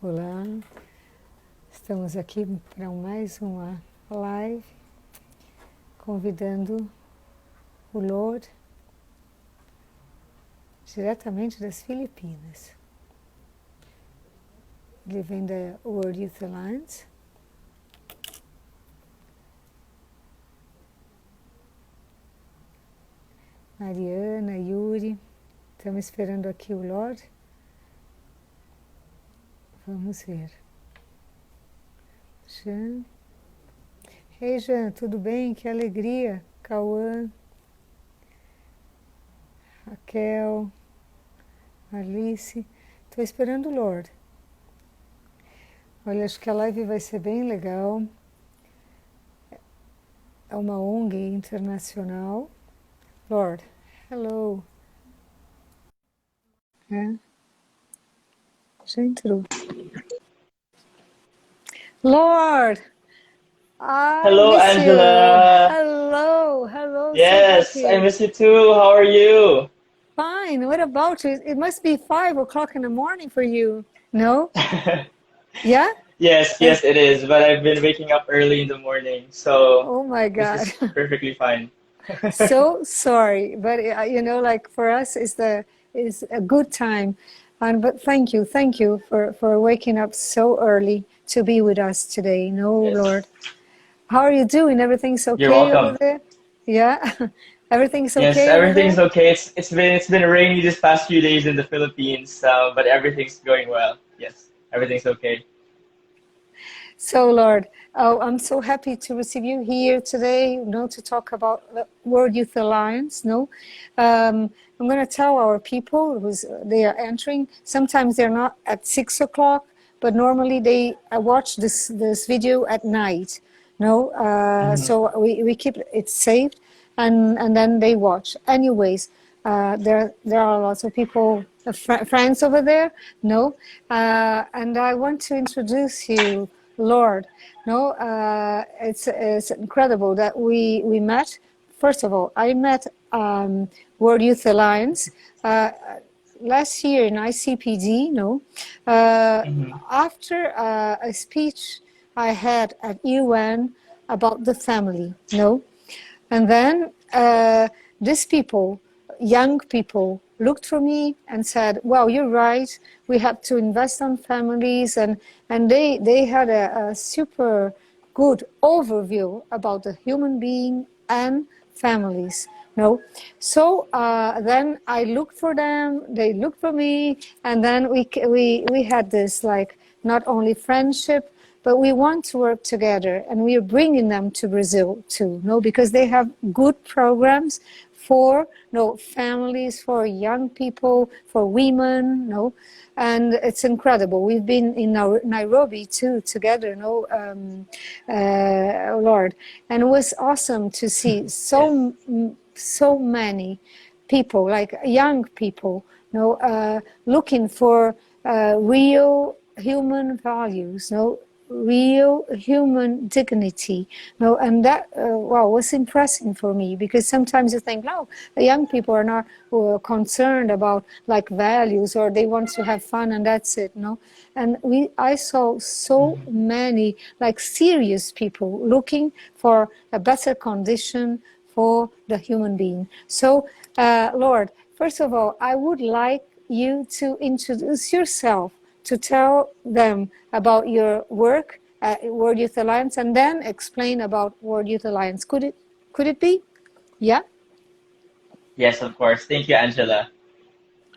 Olá, estamos aqui para mais uma live, convidando o Lord diretamente das Filipinas. Ele vem da World Youth Alliance. Mariana, Yuri, estamos esperando aqui o Lord. Vamos ver. Jean. Ei, Jean, tudo bem? Que alegria. Cauã, Raquel, Alice. Estou esperando o Lord. Olha, acho que a live vai ser bem legal. É uma ONG internacional. Lord, hello. Já entrou. Lord, I Hello, miss you. Angela. Hello, so Yes, I happy. miss you too. How are you? Fine, what about you? It must be 5 o'clock in the morning for you. No? Yeah? Yes, it is. But I've been waking up early in the morning, so Oh my this God. is perfectly fine. So sorry, but like for us, is a good time, and but thank you for waking up so early to be with us today. No, Yes, Lord, how are you doing? Everything's you're okay over welcome. there? Yeah, everything's Yes, okay over everything's there. okay. It's been rainy this past few days in the Philippines, but everything's going well. Yes, everything's okay. So, Lord, oh, I'm so happy to receive you here today, to talk about the World Youth Alliance, I'm going to tell our people who's they are entering. Sometimes they're not at 6 o'clock, but normally they watch this video at night, no? Hmm. So we keep it saved, and then they watch. Anyways, there are lots of people, friends over there, no? And I want to introduce you, Lord. No, it's incredible that we met. First of all, I met World Youth Alliance last year in ICPD. No, uh, Hmm. after a speech I had at UN about the family. No, and then these people, young people, looked for me and said, "Well, you're right. We have to invest on families," and they had a super good overview about the human being and families. No, so then I looked for them. They looked for me, and then we had this like not only friendship, but we want to work together, and we are bringing them to Brazil too, no, because they have good programs for families, for young people, for women, no, and it's incredible. We've been in Nairobi too together, Lord, and it was awesome to see Yes. so many people, like young people, looking for real human values, real human dignity, and that was impressive for me, because sometimes you think, no, the young people are not concerned about like values, or they want to have fun and that's it, no. And I saw so Hmm. many like serious people looking for a better condition for the human being. So, Lord, first of all, I would like you to introduce yourself, to tell them about your work at World Youth Alliance, and then explain about World Youth Alliance. Could it be? Yeah. Yes, of course. Thank you, Angela.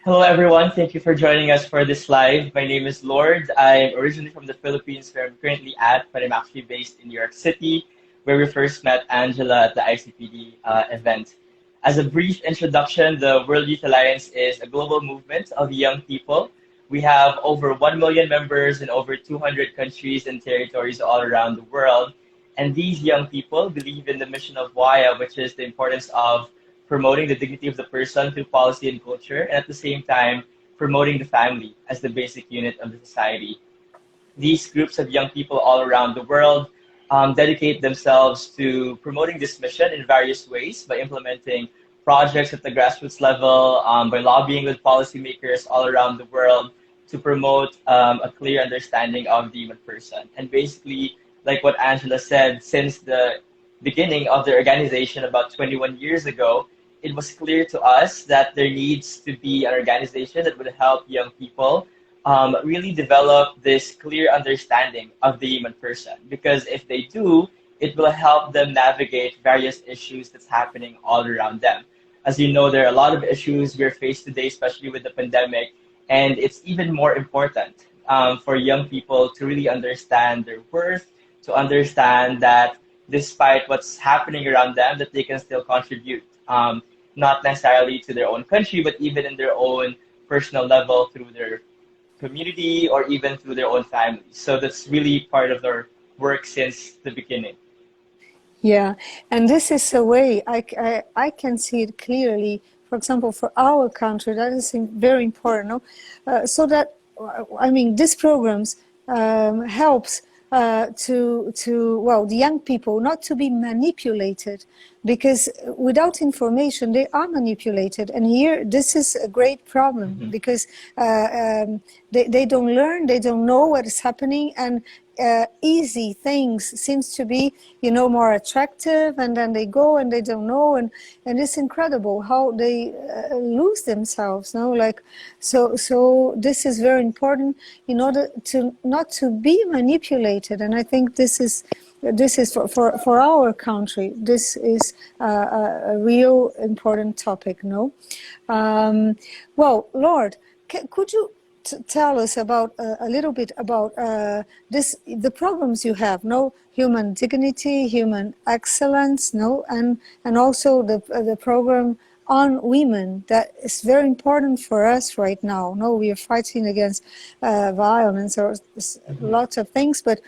Hello, everyone. Thank you for joining us for this live. My name is Lord. I'm originally from the Philippines, where I'm currently at, but I'm actually based in New York City, where we first met Angela at the ICPD event. As a brief introduction, the World Youth Alliance is a global movement of young people. We have over 1 million members in over 200 countries and territories all around the world. And these young people believe in the mission of WYA, which is the importance of promoting the dignity of the person through policy and culture, and at the same time, promoting the family as the basic unit of the society. These groups of young people all around the world dedicate themselves to promoting this mission in various ways by implementing projects at the grassroots level, by lobbying with policymakers all around the world, to promote a clear understanding of the human person. And basically, like what Angela said, since the beginning of the organization about 21 years ago, it was clear to us that there needs to be an organization that would help young people really develop this clear understanding of the human person. Because if they do, it will help them navigate various issues that's happening all around them. As you know, there are a lot of issues we're faced today, especially with the pandemic, and it's even more important for young people to really understand their worth, to understand that despite what's happening around them, that they can still contribute, not necessarily to their own country, but even in their own personal level through their community or even through their own family. So that's really part of their work since the beginning. Yeah, and this is a way I can see it clearly. For example, for our country, that is very important. No? So that, I mean, these programs helps the young people not to be manipulated, because without information they are manipulated. And here this is a great problem, because they don't learn, they don't know what is happening, and easy things seems to be, more attractive, and then they go and they don't know, and it's incredible how they lose themselves. No, like so this is very important in order to not to be manipulated. And I think this is for our country. This is a real important topic. No, well, Lord, could you tell us about a little bit about the programs you have, no, human dignity, human excellence, no, and also the program on women that is very important for us right now. No, we are fighting against violence or lots of things, but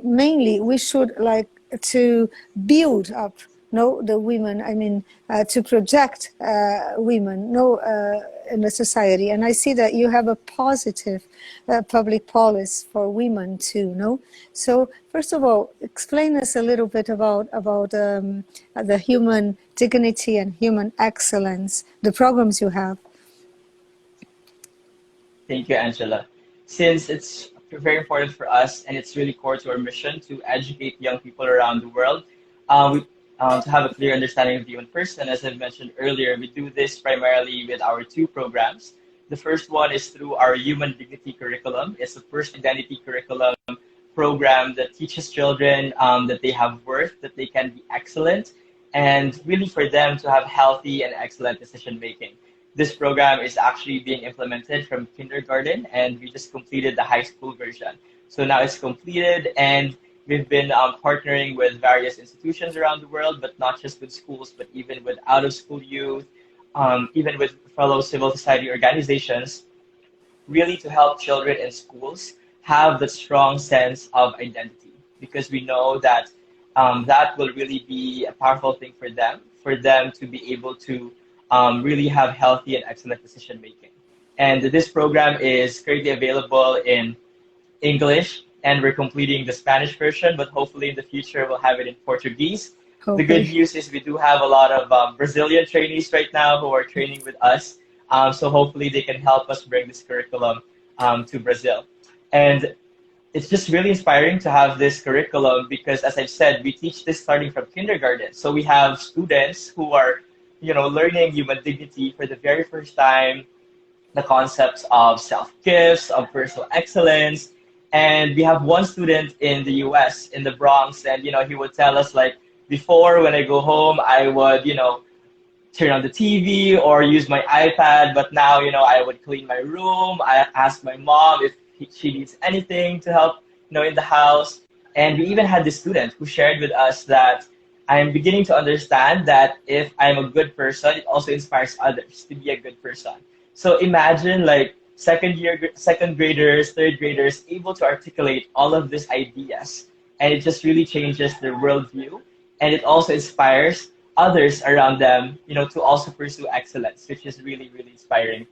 mainly we should like to build up, no, the women. I mean, to project women, no, in the society. And I see that you have a positive public policy for women too, no? So first of all, explain us a little bit about the human dignity and human excellence, the programs you have. Thank you, Angela. Since it's very important for us and it's really core to our mission to educate young people around the world, to have a clear understanding of the human person. As I mentioned earlier, we do this primarily with our two programs. The first one is through our Human Dignity Curriculum. It's a first identity curriculum program that teaches children that they have worth, that they can be excellent, and really for them to have healthy and excellent decision making. This program is actually being implemented from kindergarten, and we just completed the high school version. So now it's completed, and we've been partnering with various institutions around the world, but not just with schools, but even with out-of-school youth, even with fellow civil society organizations, really to help children in schools have the strong sense of identity. Because we know that that will really be a powerful thing for them to be able to really have healthy and excellent decision making. And this program is currently available in English, and we're completing the Spanish version, but hopefully in the future we'll have it in Portuguese. Okay. The good news is we do have a lot of Brazilian trainees right now who are training with us, so hopefully they can help us bring this curriculum to Brazil. And it's just really inspiring to have this curriculum because, as I've said, we teach this starting from kindergarten. So we have students who are, learning human dignity for the very first time, the concepts of self-gifts, of personal excellence. And we have one student in the US, in the Bronx, and he would tell us, like, before when I go home, I would, turn on the TV or use my iPad, but now, I would clean my room. I ask my mom if she needs anything to help, in the house. And we even had this student who shared with us that I'm beginning to understand that if I'm a good person, it also inspires others to be a good person. So imagine, like, second graders, third graders able to articulate all of these ideas, and it just really changes their worldview, and it also inspires others around them, to also pursue excellence, which is really, really inspiring.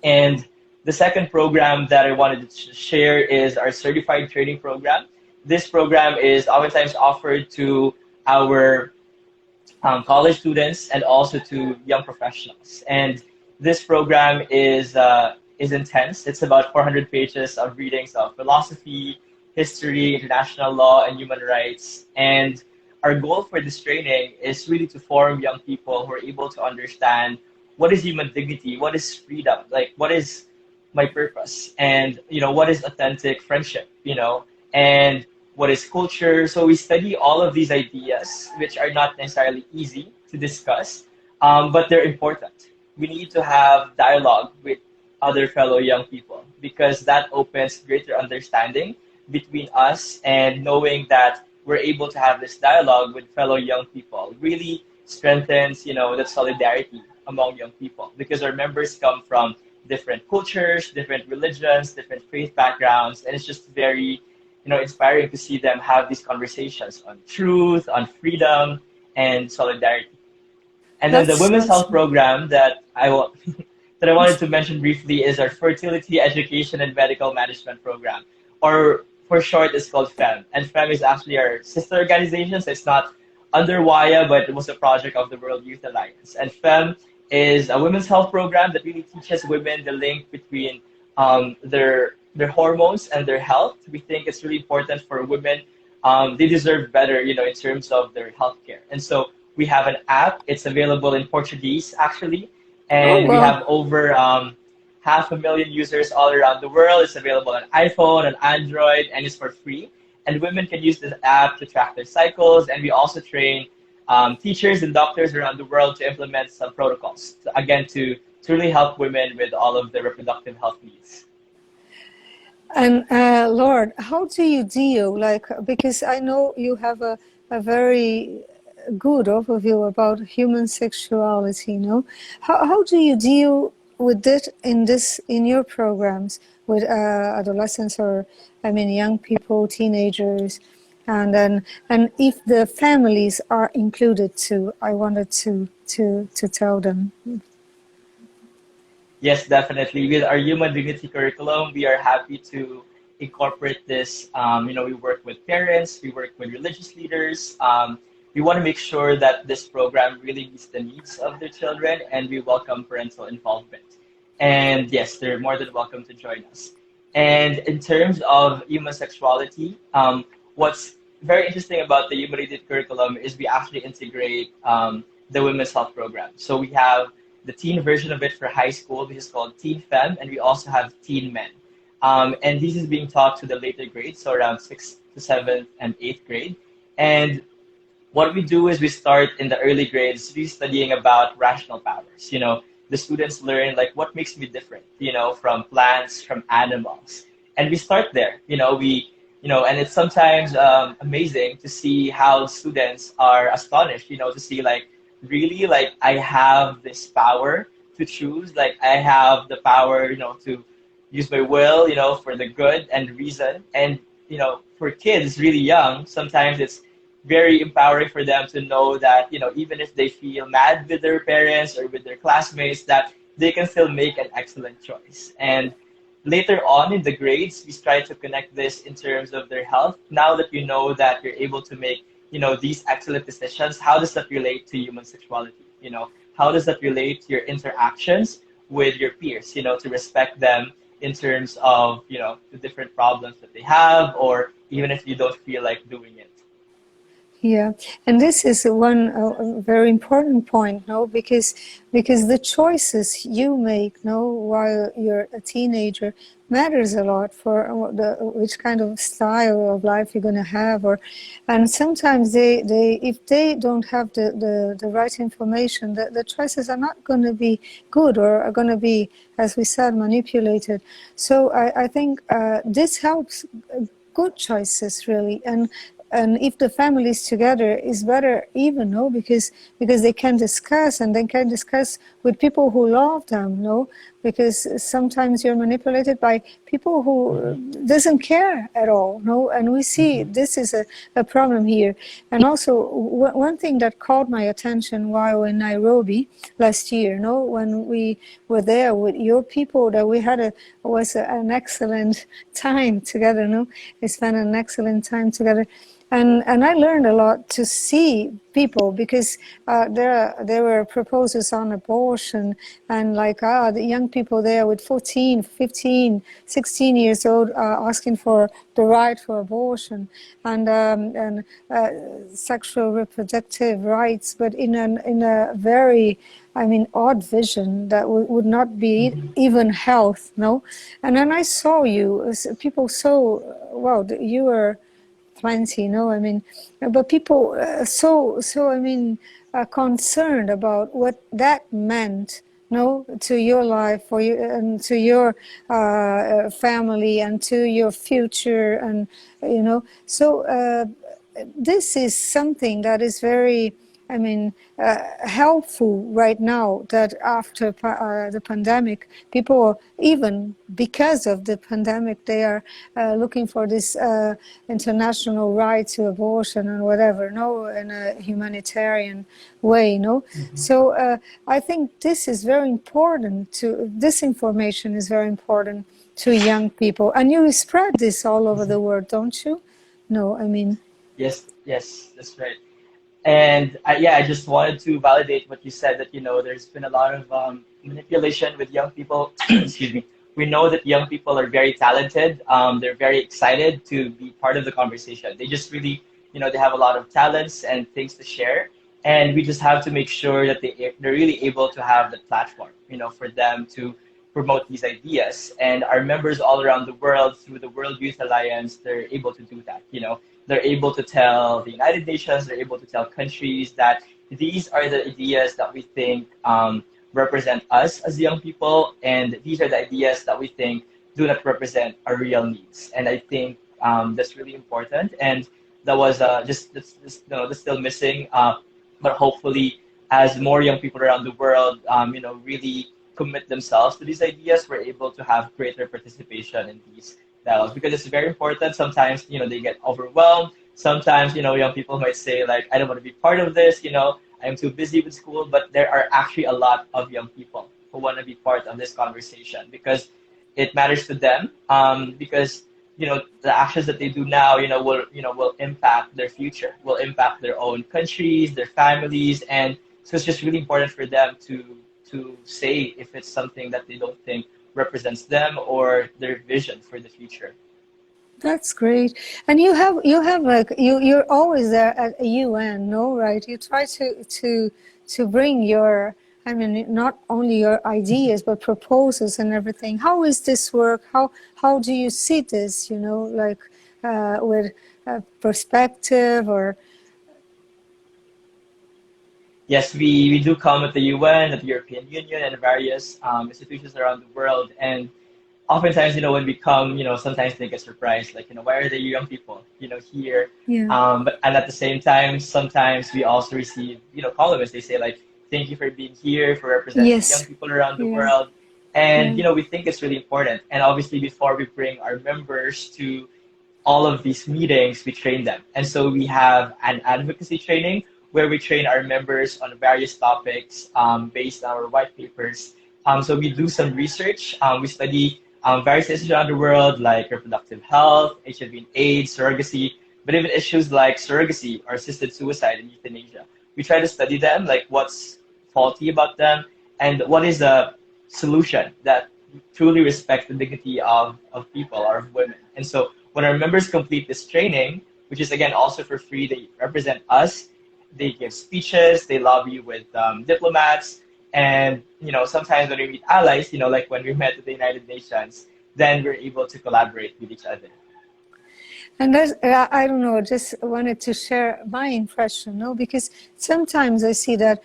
And the second program that I wanted to share is our certified training program. This program is oftentimes offered to our college students and also to young professionals. And this program is is intense. It's about 400 pages of readings of philosophy, history, international law, and human rights. And our goal for this training is really to form young people who are able to understand what is human dignity, what is freedom, like what is my purpose, and what is authentic friendship, and what is culture. So we study all of these ideas, which are not necessarily easy to discuss, but they're important. We need to have dialogue with other fellow young people because that opens greater understanding between us, and knowing that we're able to have this dialogue with fellow young people really strengthens, that solidarity among young people because our members come from different cultures, different religions, different faith backgrounds, and it's just very, inspiring to see them have these conversations on truth, on freedom, and solidarity. And then the women's That's health program that that I wanted to mention briefly is our fertility education and medical management program, or for short, it's called FEM. And FEM is actually our sister organization, so it's not under WYA, but it was a project of the World Youth Alliance. And FEM is a women's health program that really teaches women the link between their hormones and their health. We think it's really important for women. They deserve better, in terms of their health care. And so we have an app. It's available in Portuguese, actually. oh And we well. have over 500,000 users all around the world. It's available on iPhone, on Android, and it's for free. And women can use this app to track their cycles. And we also train teachers and doctors around the world to implement some protocols, again, to really help women with all of their reproductive health needs. And Lord, how do you deal, because I know you have a very good overview about human sexuality, How do you deal with it in your programs with adolescents or, young people, teenagers, and if the families are included too? I wanted to tell them. Yes, definitely. With our human dignity curriculum, we are happy to incorporate this. We work with parents, we work with religious leaders. We want to make sure that this program really meets the needs of the children, and we welcome parental involvement. And yes, they're more than welcome to join us. And in terms of human sexuality, what's very interesting about the human dignity curriculum is we actually integrate the women's health program. So we have the teen version of it for high school, which is called Teen Fem, and we also have Teen Men. And this is being taught to the later grades, so around 6th to 7th and 8th grade. And what we do is we start in the early grades, really studying about rational powers. The students learn like what makes me different, from plants, from animals. And we start there, and it's sometimes amazing to see how students are astonished, to see like, really, like I have this power to choose, like I have the power, to use my will, for the good and reason. And, for kids really young, sometimes it's very empowering for them to know that, even if they feel mad with their parents or with their classmates, that they can still make an excellent choice. And later on in the grades, we try to connect this in terms of their health. Now that you know that you're able to make these excellent decisions, how does that relate to human sexuality? How does that relate to your interactions with your peers, to respect them in terms of, the different problems that they have, or even if you don't feel like doing it. Yeah, and this is one very important point, no, because the choices you make, no, while you're a teenager matters a lot for which kind of style of life you're going to have, and sometimes they if they don't have the right information, the choices are not going to be good or are going to be, as we said, manipulated. So I think this helps good choices really, and if the family is together, is better even, no, because they can discuss, and they can discuss with people who love them, no, because sometimes you're manipulated by people who doesn't care at all, no, and we see this is a problem here. And also one thing that caught my attention while in Nairobi last year, no, when we were there with your people, that we had an excellent time together, no, we spent an excellent time together. and I learned a lot to see people, because there were proposals on abortion, and like the young people there with 14, 15, 16 years old asking for the right for abortion, and sexual reproductive rights, but in a very, I mean, odd vision that would not be even health, no? And then I saw you, people so, well, you were 20, no? I mean, but people I mean, concerned about what that meant, no, to your life, for you, and to your family, and to your future, and you know. So this is something that is very, I mean, helpful right now, that after the pandemic, people, even because of the pandemic, they are looking for this international right to abortion and whatever, no, in a humanitarian way, no. So I think this is very important this information is very important to young people, and you spread this all over the world, don't you? No, I mean. Yes, yes, that's right. And yeah, I just wanted to validate what you said, that, there's been a lot of manipulation with young people. Excuse me. We know that young people are very talented. They're very excited to be part of the conversation. They just really, they have a lot of talents and things to share. And we just have to make sure that they're really able to have the platform, for them to promote these ideas. And our members all around the world, through the World Youth Alliance, they're able to do that, They're able to tell the United Nations, they're able to tell countries that these are the ideas that we think represent us as young people, and these are the ideas that we think do not represent our real needs. And I think that's really important. And that was that's still missing. But hopefully, as more young people around the world, really commit themselves to these ideas, we're able to have greater participation in these dialogues, because it's very important. Sometimes, they get overwhelmed. Sometimes, young people might say, like, I don't want to be part of this, I'm too busy with school. But there are actually a lot of young people who want to be part of this conversation, because it matters to them. Because, the actions that they do now, will impact their future, will impact their own countries, their families. And so it's just really important for them to say if it's something that they don't think represents them or their vision for the future. That's great. And you have like you're always there at UN, no, right? You try to bring your, I mean, not only your ideas but proposals and everything. How is this work? How do you see this? Like with perspective or. Yes, we do come at the UN, at the European Union, and various institutions around the world. And oftentimes, when we come, sometimes they get surprised, like, why are there young people, here? Yeah. And at the same time, sometimes we also receive, columnists. They say, like, thank you for being here, for representing Yes. young people around the world. And, we think it's really important. And obviously, before we bring our members to all of these meetings, we train them. And so we have an advocacy training where we train our members on various topics based on our white papers. So we do some research. We study various issues around the world, like reproductive health, HIV and AIDS, surrogacy, but even issues like surrogacy or assisted suicide and euthanasia. We try to study them, like what's faulty about them, and what is a solution that truly respects the dignity of people or of women. And so when our members complete this training, which is again also for free, they represent us, they give speeches, they lobby with diplomats, and sometimes when we meet allies, like when we met at the United Nations, then we're able to collaborate with each other. And I don't know, just wanted to share my impression, no, because sometimes I see that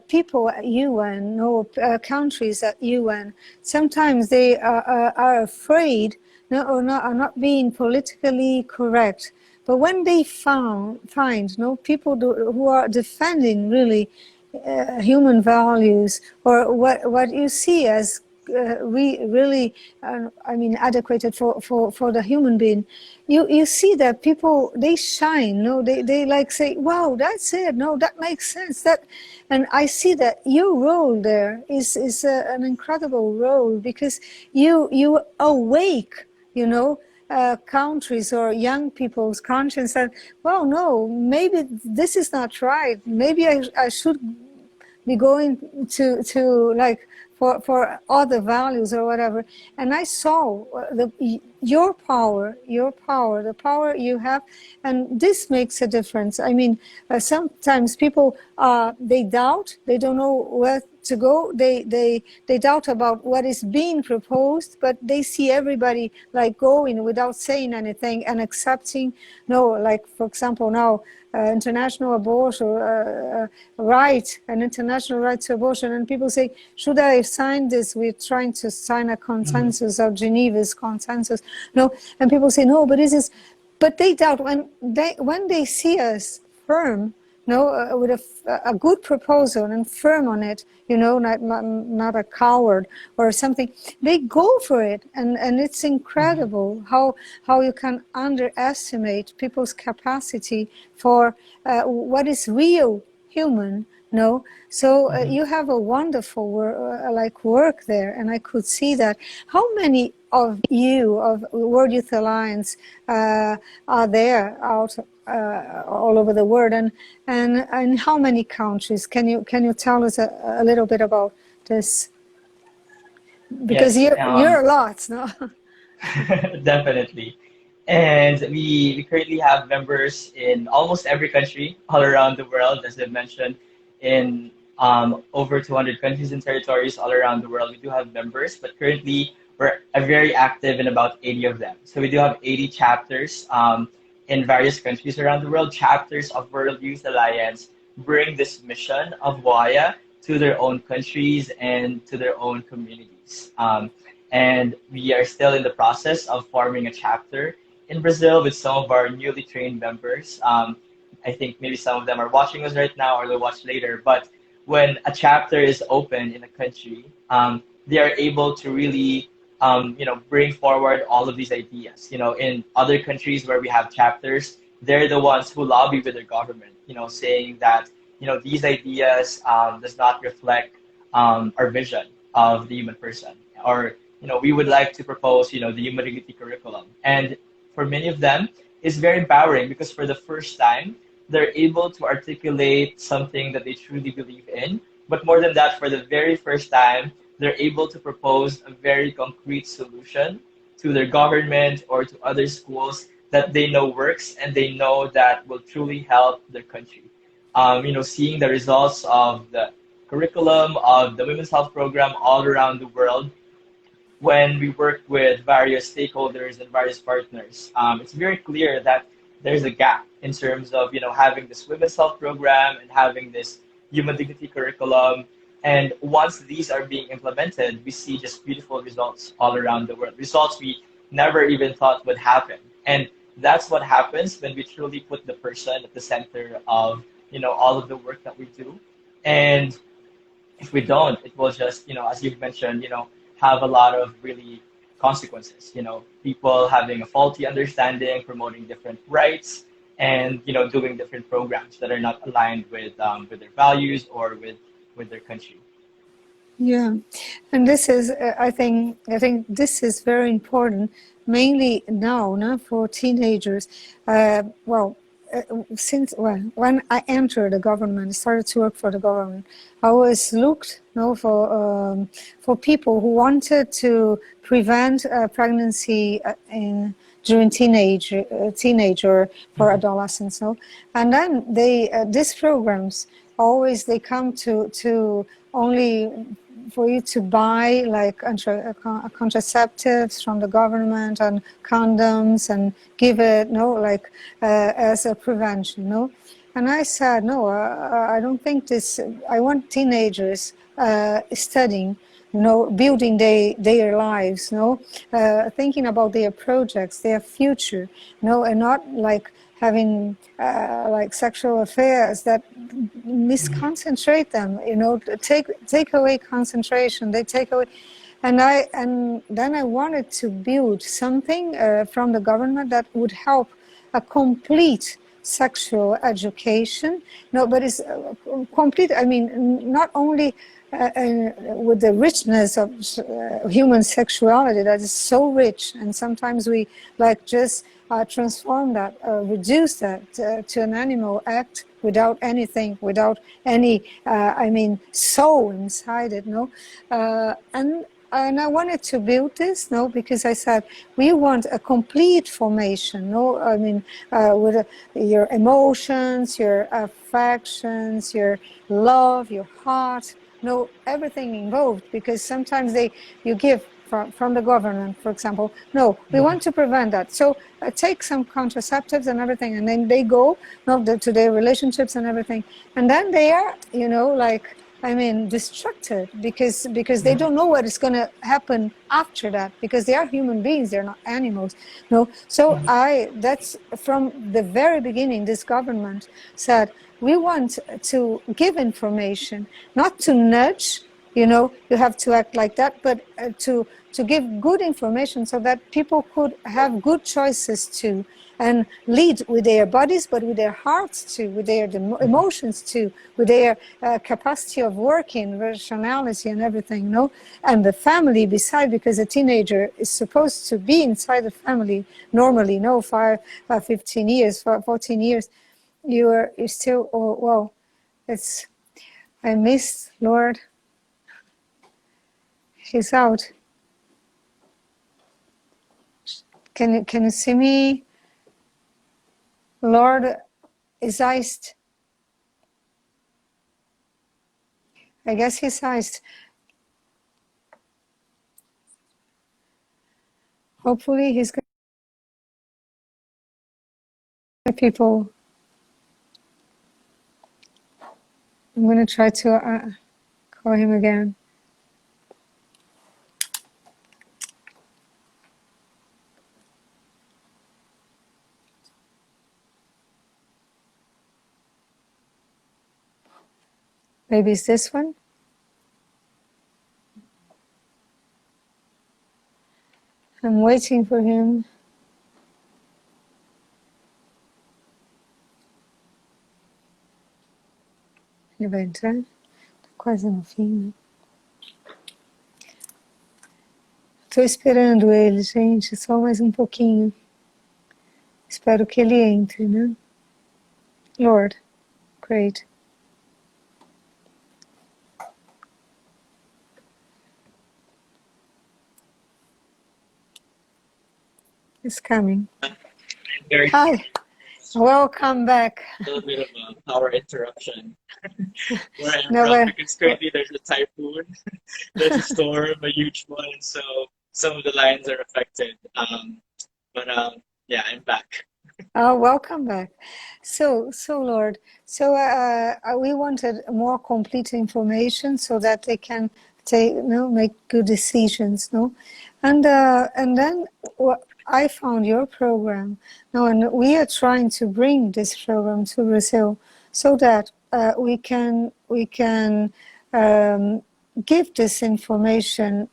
people at UN, countries at UN, sometimes they are afraid, or are not being politically correct. But when they find people who are defending really human values, or what you see as really adequate for the human being, you see that people, they shine, they like say, wow, that's it, no, that makes sense, and I see that your role there is an incredible role, because you awake countries or young people's conscience that, well, no, maybe this is not right. Maybe I should be going to like for other values or whatever. And I saw your power, the power you have, and this makes a difference. I mean, sometimes people they doubt, they don't know where to go. They doubt about what is being proposed, but they see everybody like going without saying anything and accepting. No, like for example now. International abortion right, an international right to abortion, and people say, should I sign this? We're trying to sign a consensus of Geneva's consensus. No, and people say no, but this is, but they doubt when they see us firm, no, with a good proposal and firm on it, you know, not a coward or something. They go for it, and it's incredible how you can underestimate people's capacity for what is real human. No, so you have a wonderful work there, and I could see that. How many of you of World Youth Alliance are there out all over the world, and how many countries? Can you tell us a little bit about this? Because Yes, you're a lot, no? definitely. And we currently have members in almost every country all around the world, as I mentioned, in over 200 countries and territories all around the world. We do have members, but currently we're very active in about 80 of them. So we do have 80 chapters in various countries around the world. Chapters of World Youth Alliance bring this mission of WYA to their own countries and to their own communities. And we are still in the process of forming a chapter in Brazil with some of our newly trained members. I think maybe some of them are watching us right now or they'll watch later. But when a chapter is open in a country, they are able to really bring forward all of these ideas. You know, in other countries where we have chapters, they're the ones who lobby with their government, saying that, these ideas does not reflect our vision of the human person. Or, we would like to propose, the human dignity curriculum. And for many of them, it's very empowering because for the first time, they're able to articulate something that they truly believe in. But more than that, for the very first time, they're able to propose a very concrete solution to their government or to other schools that they know works and they know that will truly help their country. Seeing the results of the curriculum of the Women's Health Program all around the world, when we work with various stakeholders and various partners, it's very clear that there's a gap in terms of, having this Women's Health Program and having this human dignity curriculum. And once these are being implemented, we see just beautiful results all around the world, results we never even thought would happen. And that's what happens when we truly put the person at the center of, all of the work that we do. And if we don't, it will just, as you've mentioned, have a lot of really consequences, people having a faulty understanding, promoting different rights, and, doing different programs that are not aligned with their values or with their country. Yeah, and this is, I think this is very important, mainly now for teenagers. When I entered the government, started to work for the government, I always looked for people who wanted to prevent pregnancy during teenage or for adolescents. No? And then these programs always they come to only for you to buy like contraceptives from the government and condoms and give it as a prevention. No, and I said no, I don't think this. I want teenagers studying, building their lives, thinking about their projects, their future, and not like having sexual affairs that misconcentrate them, take away concentration, they take away. And then I wanted to build something from the government that would help a complete sexual education. No, but it's complete. I mean, not only with the richness of human sexuality that is so rich, and sometimes we like just transform that, reduce that to an animal act without anything, without any, I mean, soul inside it, no? And I wanted to build this, no, because I said we want a complete formation, no, I mean, with your emotions, your affections, your love, your heart, no, everything involved, because sometimes you give from the government, for example, no, we want to prevent that. So take some contraceptives and everything, and then they go to their relationships and everything, and then they are, you know, like, I mean, distracted because they don't know what is going to happen after that, because they are human beings, they're not animals. No, so that's from the very beginning. This government said we want to give information, not to nudge. You know, you have to act like that, but to give good information so that people could have good choices too, and lead with their bodies, but with their hearts too, with their emotions too, with their capacity of working, rationality and everything, no? And the family beside, because a teenager is supposed to be inside the family normally, no, 15 years, 14 years, you're still, oh, wow, I missed, Lord, he's out. Can you see me? Lord is iced. I guess he's iced. Hopefully he's going to people. I'm going to try to call him again. Maybe it's this one. I'm waiting for him. Ele vai entrar? Tá quase no fim, né? Tô esperando ele, gente, só mais um pouquinho. Espero que ele entre, né? Lord, great. It's coming. Hi, welcome back. A little bit of a power interruption where I am from, because currently there's a typhoon, there's a storm, a huge one, so some of the lines are affected. Yeah, I'm back. Welcome back. So Lord, so we wanted more complete information so that they can make good decisions, no? And then I found your program, no, and we are trying to bring this program to Brazil so that we can give this information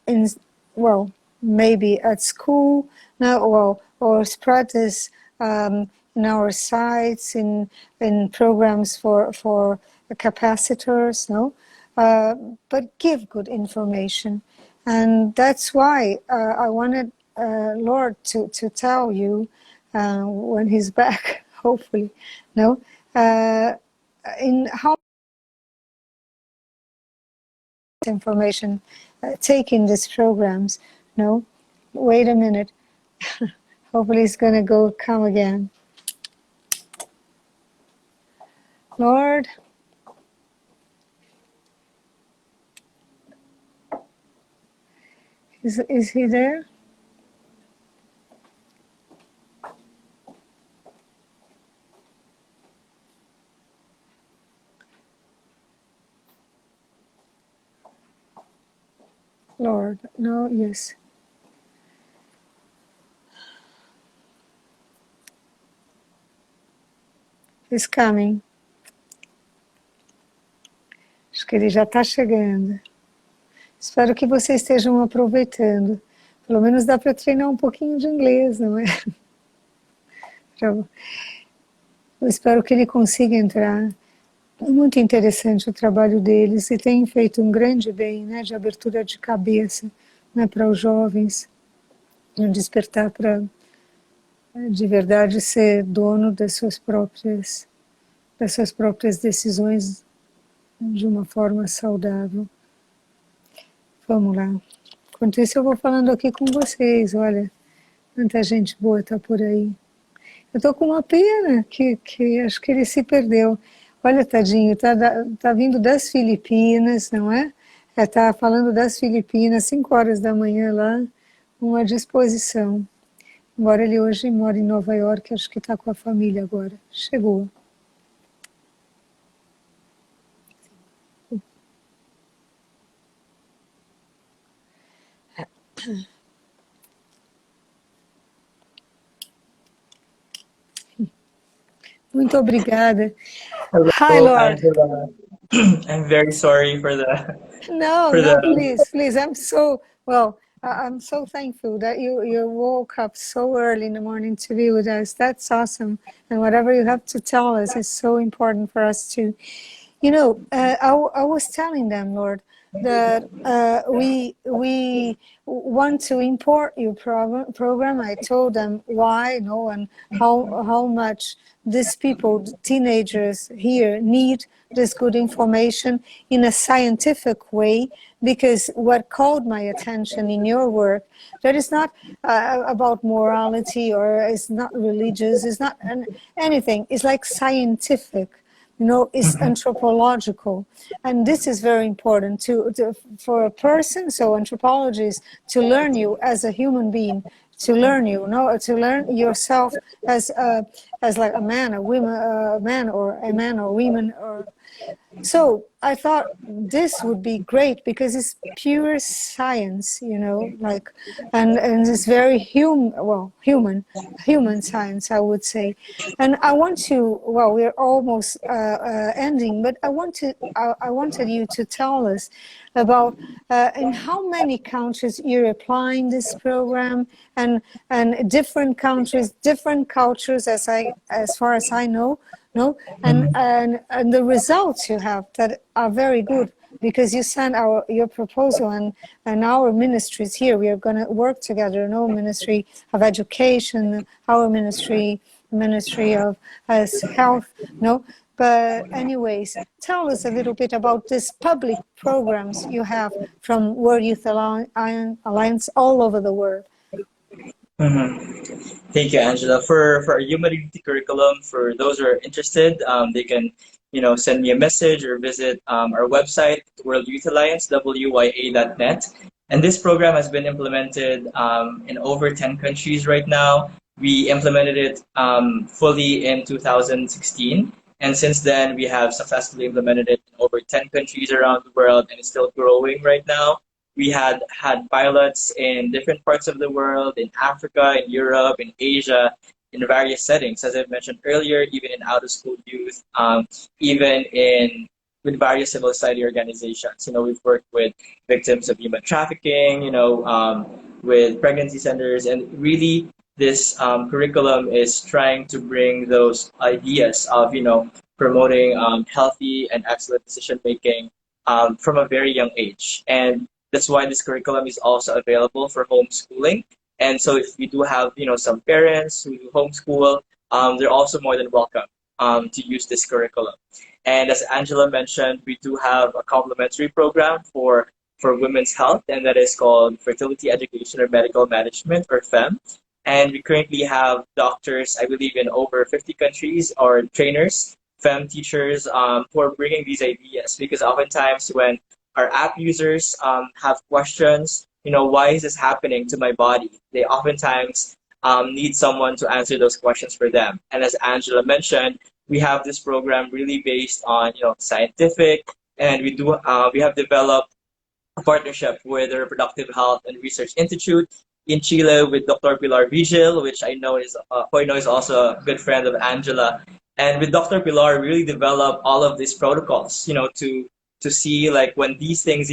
in, well, maybe at school, no, or spread this in our sites, in programs for capacitors, no, but give good information. And that's why I wanted Lord to tell you when he's back, hopefully, no, in how information taking these programs, no. Wait a minute. Hopefully it's going to come again. Lord, is he there? Lord, no, yes. He's coming. Acho que ele já está chegando. Espero que vocês estejam aproveitando. Pelo menos dá para treinar um pouquinho de inglês, não é? Eu espero que ele consiga entrar. É muito interessante o trabalho deles e tem feito um grande bem, né, de abertura de cabeça, né, para os jovens, um despertar para de verdade ser dono das suas próprias decisões de uma forma saudável. Vamos lá. Enquanto isso eu vou falando aqui com vocês, olha, quanta gente boa está por aí. Eu estou com uma pena que acho que ele se perdeu. Olha, tadinho, tá vindo das Filipinas, não é? Tá falando das Filipinas, 5 horas da manhã lá, uma disposição. Embora ele hoje mora em Nova York, acho que está com a família agora. Chegou. Muito obrigada. Hello, Hi, Lord. Angela. I'm very sorry for the. No, for no, the. please. I'm so well. I'm so thankful that you woke up so early in the morning to be with us. That's awesome. And whatever you have to tell us is so important for us to. You know, I was telling them, Lord, that we want to import your program. I told them why, and how much these people, the teenagers here, need this good information in a scientific way, because what called my attention in your work, that is not about morality or it's not religious, it's not anything, it's like scientific. Is anthropological, and this is very important for a person. So anthropology is to learn you as a human being, to learn to learn yourself as like a man, a man or women or. So I thought this would be great because it's pure science, and it's very human science, I would say. And I want to, we're almost ending, but I wanted you to tell us about in how many countries you're applying this program, and different countries, different cultures, as far as I know. No, and the results you have that are very good, because you sent your proposal and our ministries here. We are going to work together. Ministry of Education, our ministry of health. But anyways, tell us a little bit about these public programs you have from World Youth Alliance all over the world. Thank you, Angela. For our humanity curriculum, for those who are interested, they can, send me a message or visit our website, World Youth Alliance, WYA.net. And this program has been implemented in over 10 countries right now. We implemented it fully in 2016. And since then, we have successfully implemented it in over 10 countries around the world, and it's still growing right now. We had pilots in different parts of the world, in Africa, in Europe, in Asia, in various settings, as I've mentioned earlier, even in out-of-school youth, even with various civil society organizations. We've worked with victims of human trafficking, with pregnancy centers, and really this curriculum is trying to bring those ideas of, promoting healthy and excellent decision-making from a very young age. And that's why this curriculum is also available for homeschooling. And so if we do have, some parents who do homeschool, they're also more than welcome to use this curriculum. And as Angela mentioned, we do have a complementary program for women's health, and that is called Fertility Education or Medical Management, or FEM. And we currently have doctors, I believe, in over 50 countries, or trainers, FEM teachers, who are bringing these ideas, because oftentimes when our app users have questions, why is this happening to my body? They oftentimes need someone to answer those questions for them. And as Angela mentioned, we have this program really based on, scientific, and we have developed a partnership with the Reproductive Health and Research Institute in Chile with Dr. Pilar Vigil, which I know is also a good friend of Angela. And with Dr. Pilar, we really developed all of these protocols, to see, like, when these things,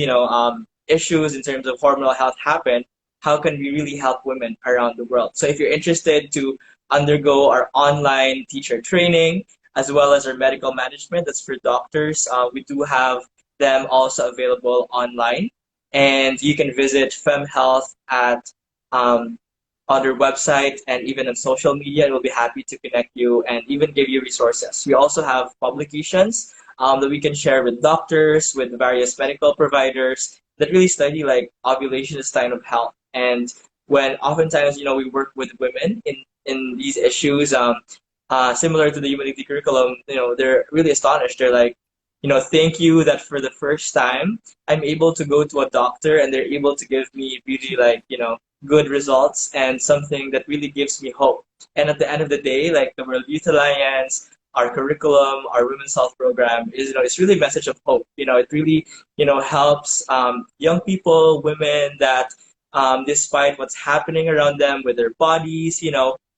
issues in terms of hormonal health happen, how can we really help women around the world? So if you're interested to undergo our online teacher training, as well as our medical management. That's for doctors. We do have them also available online. And you can visit FemHealth at on their website and even on social media. We'll be happy to connect you and even give you resources. We also have publications that we can share with doctors, with various medical providers that really study like ovulation is a sign of health. And when oftentimes, we work with women in these issues, similar to the humanity curriculum, they're really astonished. They're like, thank you that for the first time I'm able to go to a doctor and they're able to give me really like, good results and something that really gives me hope. And at the end of the day, like the World Youth Alliance, our curriculum, our women's health program is, it's really a message of hope. It really, helps young people, women that despite what's happening around them with their bodies,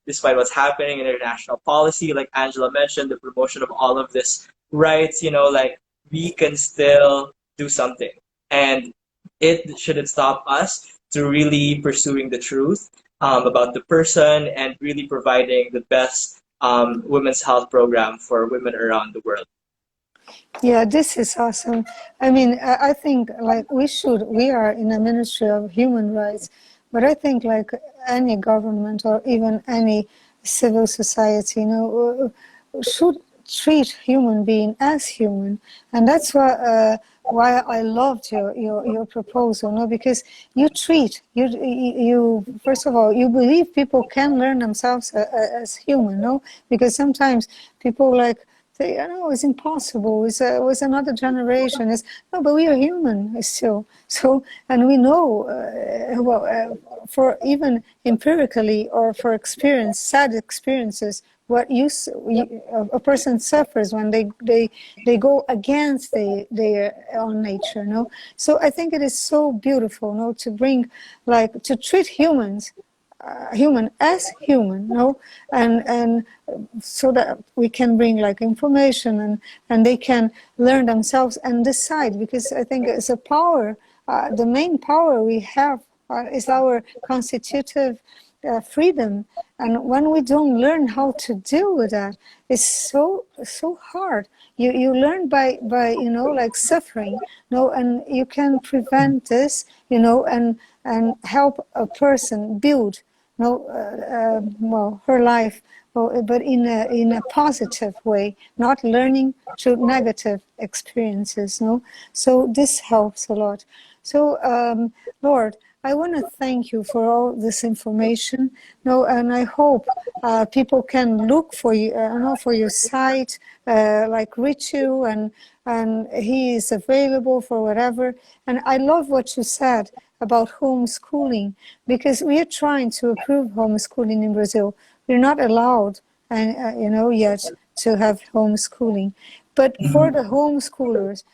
despite what's happening in international policy, like Angela mentioned, the promotion of all of this rights, like we can still do something. And it shouldn't stop us to really pursuing the truth about the person and really providing the best women's health program for women around the world. Yeah, this is awesome. I mean, I think like we are in a Ministry of Human Rights, but I think like any government or even any civil society, should treat human being as human. And that's why I loved your proposal, because you treat, you first of all, you believe people can learn themselves as human, because sometimes people like, say, it's impossible. It was another generation. No, but we are human still. So, and we know, for even empirically or for experience, sad experiences, what a person suffers when they go against their own nature. So I think it is so beautiful, to bring, like, to treat humans. Human as human, and so that we can bring like information and they can learn themselves and decide, because I think it's a power, the main power we have is our constitutive freedom, and when we don't learn how to deal with that, it's so hard. You learn by like suffering, and you can prevent this, and help a person build her life, but in a positive way, not learning through negative experiences. So this helps a lot. So Lord, I want to thank you for all this information. And I hope people can look for you, for your site, like reach you, and he is available for whatever. And I love what you said about homeschooling, because we are trying to approve homeschooling in Brazil. We're not allowed, yet to have homeschooling. But for the homeschoolers,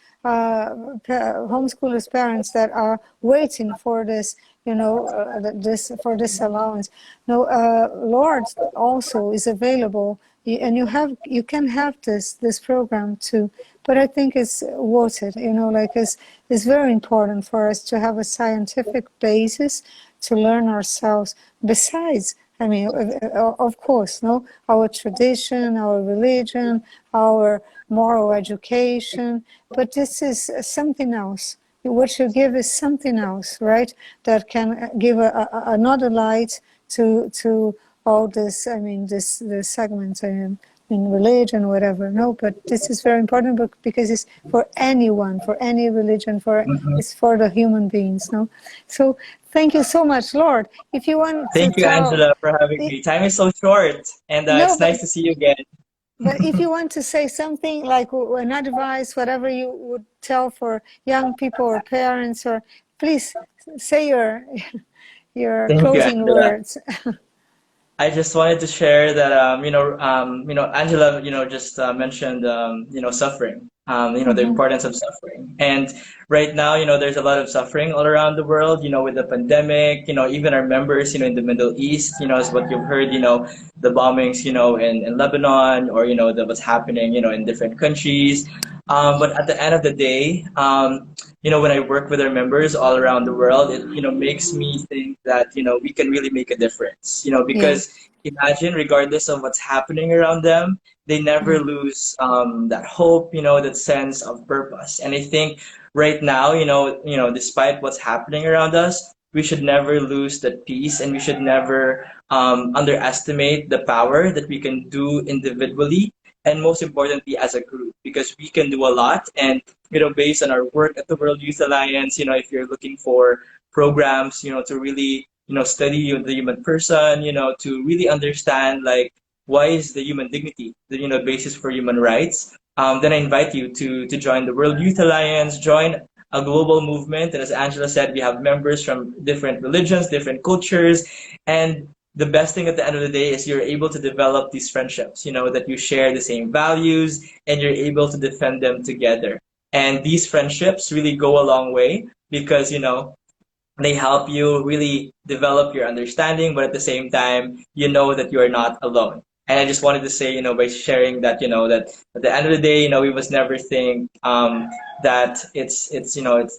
parents that are waiting for this, for this allowance, Lord also is available, and you can have this program too. But I think it's worth it, it's very important for us to have a scientific basis to learn ourselves. Besides, of course, our tradition, our religion, our moral education, but this is something else. What you give is something else, right? That can give another light to all this. The segments in religion, whatever. But this is very important because it's for anyone, for any religion, it's for the human beings. So thank you so much, Lord. If you want, thank you, Angela, for having me. Time is so short, and it's nice to see you again. But if you want to say something like an advice, whatever you would tell for young people or parents, or please say your closing words. I just wanted to share that Angela just mentioned suffering, the importance of suffering, and right now there's a lot of suffering all around the world, with the pandemic, even our members in the Middle East, is what you've heard, the bombings in Lebanon, or what's happening in different countries. But at the end of the day, when I work with our members all around the world, it, makes me think that, we can really make a difference, Yeah. because imagine, regardless of what's happening around them, they never Mm. lose that hope, that sense of purpose. And I think right now, despite what's happening around us, we should never lose that peace, and we should never underestimate the power that we can do individually, and most importantly as a group, because we can do a lot. And based on our work at the World Youth Alliance, if you're looking for programs, to really study the human person, to really understand, like, why is the human dignity the basis for human rights, then I invite you to join the World Youth Alliance, join a global movement. And as Angela said, we have members from different religions, different cultures, and the best thing at the end of the day is you're able to develop these friendships, that you share the same values and you're able to defend them together. And these friendships really go a long way because, they help you really develop your understanding, but at the same time, you know that you are not alone. And I just wanted to say, by sharing that, that at the end of the day, we must never think that it's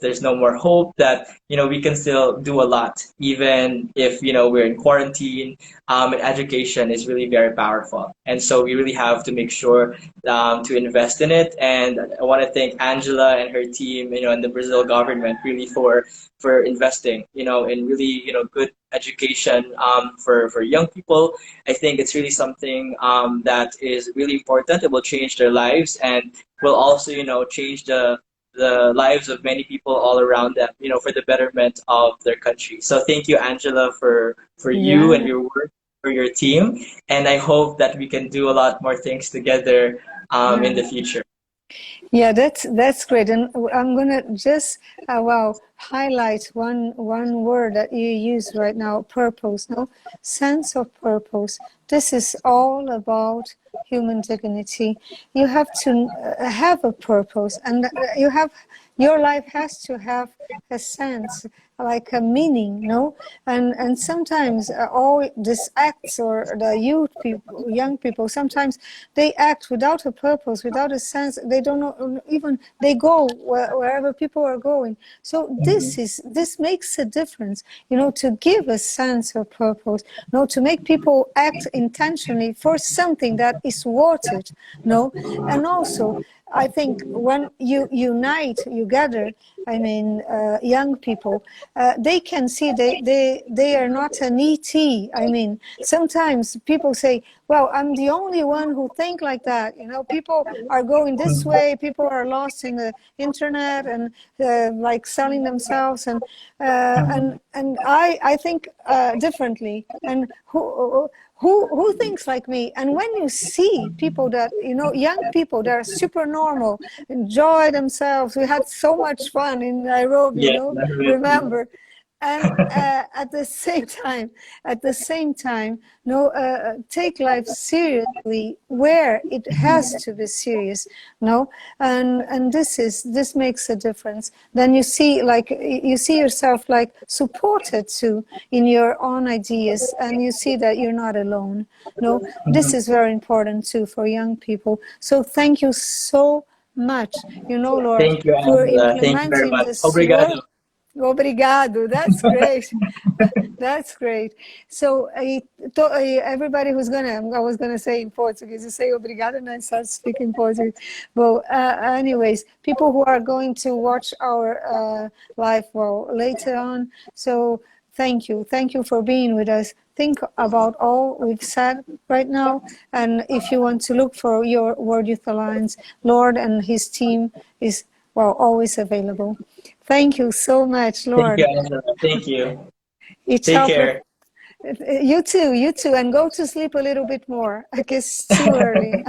there's no more hope. That we can still do a lot, even if we're in quarantine. And education is really very powerful, and so we really have to make sure to invest in it. And I want to thank Angela and her team, and the Brazil government really for investing, in really, good education for young people. I think it's really something that is really important. It will change their lives and will also, change the lives of many people all around them, for the betterment of their country. So thank you, Angela, for you and Yeah. your work, for your team. And I hope that we can do a lot more things together in Yeah. the future. Yeah, that's great, and I'm gonna just highlight one word that you use right now: purpose. No, sense of purpose. This is all about human dignity. You have to have a purpose, and your life has to have a sense, like a meaning. No, and sometimes all these acts, or the young people, sometimes they act without a purpose, without a sense. They don't know, even they go wherever people are going. So this makes a difference, to give a sense of purpose, to make people act intentionally for something that is worth it. And also, I think when you gather, I mean, young people, they can see they are not an ET. I mean, sometimes people say, well, I'm the only one who think like that. People are going this way. People are lost in the internet and like selling themselves, and I think differently. And who thinks like me? And when you see people that, young people that are super normal, enjoy themselves, we had so much fun in Nairobi, Yeah, definitely. remember? And at the same time, take life seriously where it has to be serious, and this makes a difference. Then you see yourself like supported too in your own ideas, and you see that you're not alone. This is very important too for young people. So thank you so much, Lord, Thank you, for Angela. Thank you very implementing much. this work. Obrigado. Obrigado. That's great. That's great. So everybody I was gonna say in Portuguese, you say obrigado and I start speaking Portuguese. Well, anyways, people who are going to watch our live later on. So thank you for being with us. Think about all we've said right now, and if you want to look for your World Youth Alliance, Lord and his team is always available. Thank you so much, Thank you, Lord. Angela. Thank you. E Take tchau para care. you too, and go to sleep a little bit more. I guess it's too early.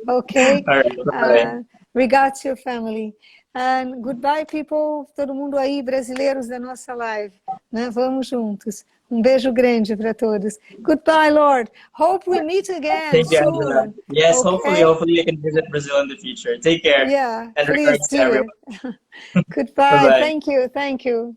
Okay. All right. Bye. Regards to your family. And goodbye, people. Todo mundo aí, brasileiros da nossa live. Né? Vamos juntos. Beijo grande para todos. Goodbye, Lord. Hope we meet again Thank you, Angela. soon. Yes, Okay? hopefully I can visit Brazil in the future. Take care. Yeah, And please regards to do everyone. it. Goodbye. Bye-bye. Thank you. Thank you.